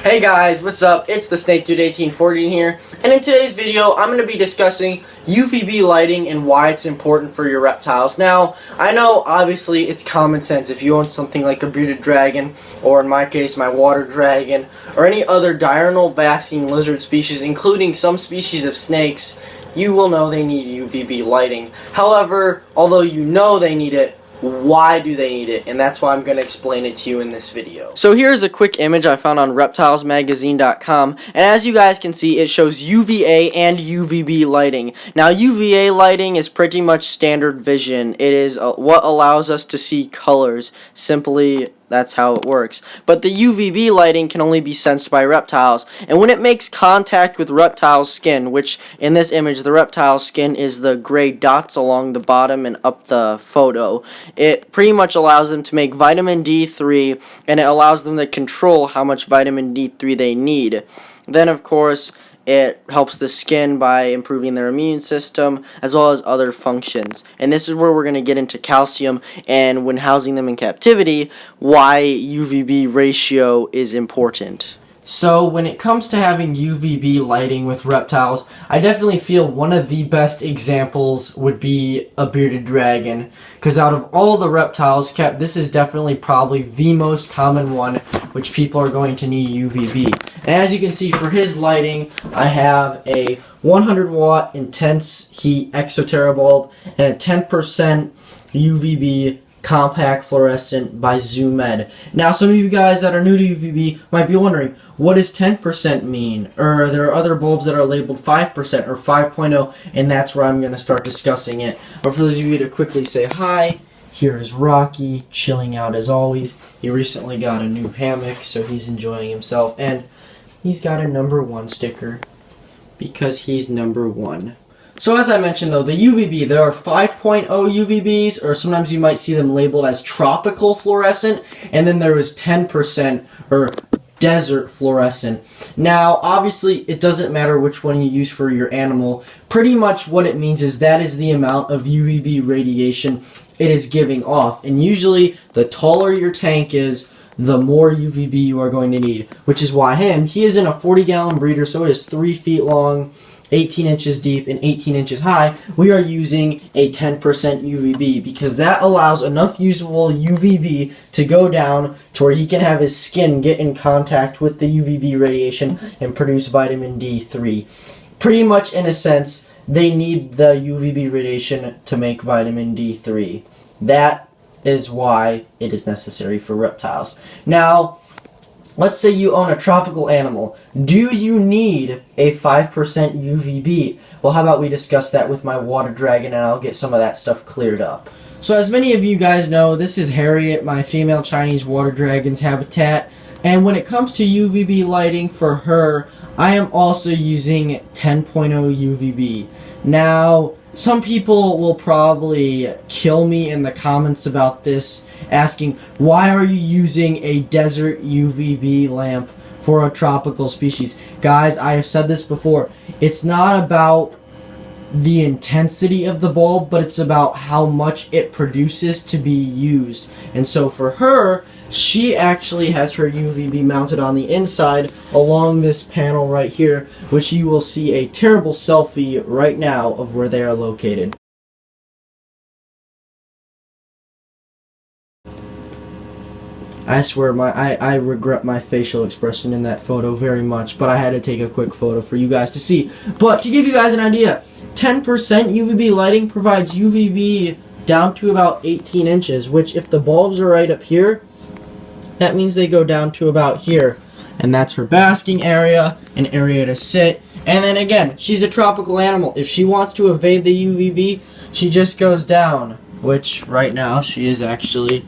Hey guys, what's up? It's the Snake Dude 1814 here, and in today's video I'm going to be discussing UVB lighting and why it's important for your reptiles. Now, I know obviously it's common sense if you own something like a bearded dragon, or in my case my water dragon, or any other diurnal basking lizard species, including some species of snakes, you will know they need UVB lighting. However, although you know they need it, why do they need it? And that's why I'm going to explain it to you in this video. So here's a quick image I found on reptilesmagazine.com, and as you guys can see, it shows UVA and UVB lighting. Now, UVA lighting is pretty much standard vision. It is what allows us to see colors. Simply, that's how it works. But the UVB lighting can only be sensed by reptiles, and when it makes contact with reptiles' skin, which in this image the reptile's skin is the gray dots along the bottom and up the photo, it pretty much allows them to make vitamin D3, and it allows them to control how much vitamin D3 they need. Then, of course, it helps the skin by improving their immune system as well as other functions. And this is where we're going to get into calcium and, when housing them in captivity, why UVB ratio is important. So when it comes to having UVB lighting with reptiles, I definitely feel one of the best examples would be a bearded dragon, because out of all the reptiles kept, this is definitely probably the most common one which people are going to need UVB. And as you can see, for his lighting, I have a 100 watt intense heat exoterra bulb and a 10% UVB compact fluorescent by ZoomEd. Now, some of you guys that are new to UVB might be wondering, what does 10% mean? Or there are other bulbs that are labeled 5% or 5.0, and that's where I'm going to start discussing it. But for those of you to quickly say hi, here is Rocky, chilling out as always. He recently got a new hammock, so he's enjoying himself, and he's got a #1 sticker because he's #1. So as I mentioned though, the UVB, there are 5.0 UVBs, or sometimes you might see them labeled as tropical fluorescent, and then there is 10% or desert fluorescent. Now, obviously, it doesn't matter which one you use for your animal. Pretty much what it means is that is the amount of UVB radiation it is giving off, and usually the taller your tank is, the more UVB you are going to need, which is why he is in a 40-gallon breeder, so it is 3 feet long, 18 inches deep, and 18 inches high. We are using a 10% UVB because that allows enough usable UVB to go down to where he can have his skin get in contact with the UVB radiation and produce vitamin D3. Pretty much, in a sense, they need the UVB radiation to make vitamin D3. That is why it is necessary for reptiles. Now, let's say you own a tropical animal. Do you need a 5% UVB? Well, how about we discuss that with my water dragon, and I'll get some of that stuff cleared up. So as many of you guys know, this is Harriet, my female Chinese water dragon's habitat. And when it comes to UVB lighting for her, I am also using 10.0 UVB. Now, some people will probably kill me in the comments about this, asking, why are you using a desert UVB lamp for a tropical species? Guys, I have said this before. It's not about the intensity of the bulb, but it's about how much it produces to be used. And so for her, she actually has her UVB mounted on the inside along this panel right here, which you will see a terrible selfie right now of where they are located. I swear, I regret my facial expression in that photo very much, but I had to take a quick photo for you guys to see. But to give you guys an idea, 10% UVB lighting provides UVB down to about 18 inches, which if the bulbs are right up here, that means they go down to about here. And that's her basking area, an area to sit. And then again, she's a tropical animal. If she wants to evade the UVB, she just goes down, which right now she is actually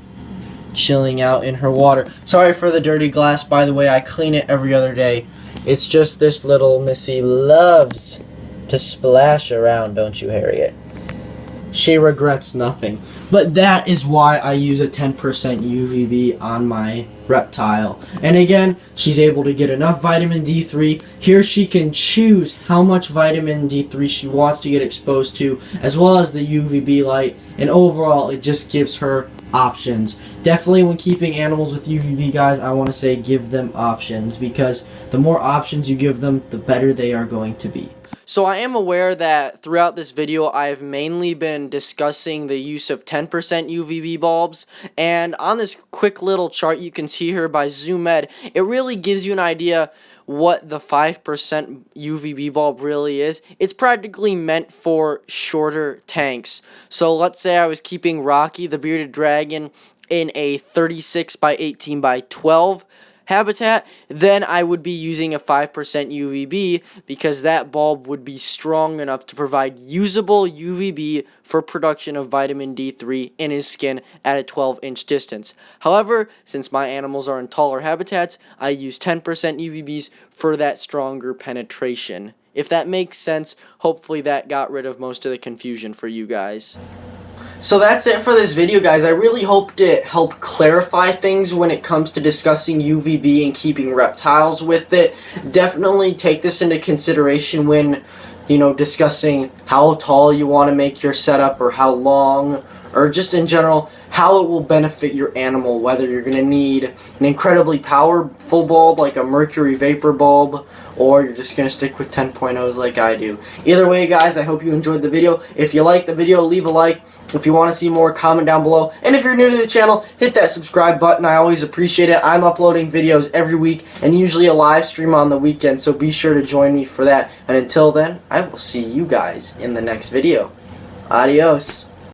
chilling out in her water. Sorry for the dirty glass, by the way, I clean it every other day. It's just this little missy loves to splash around, don't you, Harriet? she regrets nothing. But that is why I use a 10% UVB on my reptile. And again, she's able to get enough vitamin D3. Here she can choose how much vitamin D3 she wants to get exposed to, as well as the UVB light. And overall, it just gives her options. Definitely when keeping animals with UVB, guys, I want to say give them options, because the more options you give them, the better they are going to be. So I am aware that throughout this video I've mainly been discussing the use of 10% UVB bulbs, and on this quick little chart you can see here by ZoomEd, it really gives you an idea what the 5% UVB bulb really is. It's practically meant for shorter tanks. So let's say I was keeping Rocky the bearded dragon in a 36 by 18 by 12 habitat, then I would be using a 5% UVB, because that bulb would be strong enough to provide usable UVB for production of vitamin D3 in his skin at a 12-inch distance. However, since my animals are in taller habitats, I use 10% UVBs for that stronger penetration. If that makes sense, hopefully that got rid of most of the confusion for you guys. So that's it for this video, guys. I really hoped it helped clarify things when it comes to discussing UVB and keeping reptiles with it. Definitely take this into consideration when, discussing how tall you want to make your setup, or how long, or just in general, how it will benefit your animal, whether you're going to need an incredibly powerful bulb like a mercury vapor bulb, or you're just going to stick with 10.0s like I do. Either way, guys, I hope you enjoyed the video. If you liked the video, leave a like. If you want to see more, comment down below. And if you're new to the channel, hit that subscribe button. I always appreciate it. I'm uploading videos every week, and usually a live stream on the weekend, so be sure to join me for that. And until then, I will see you guys in the next video. Adios.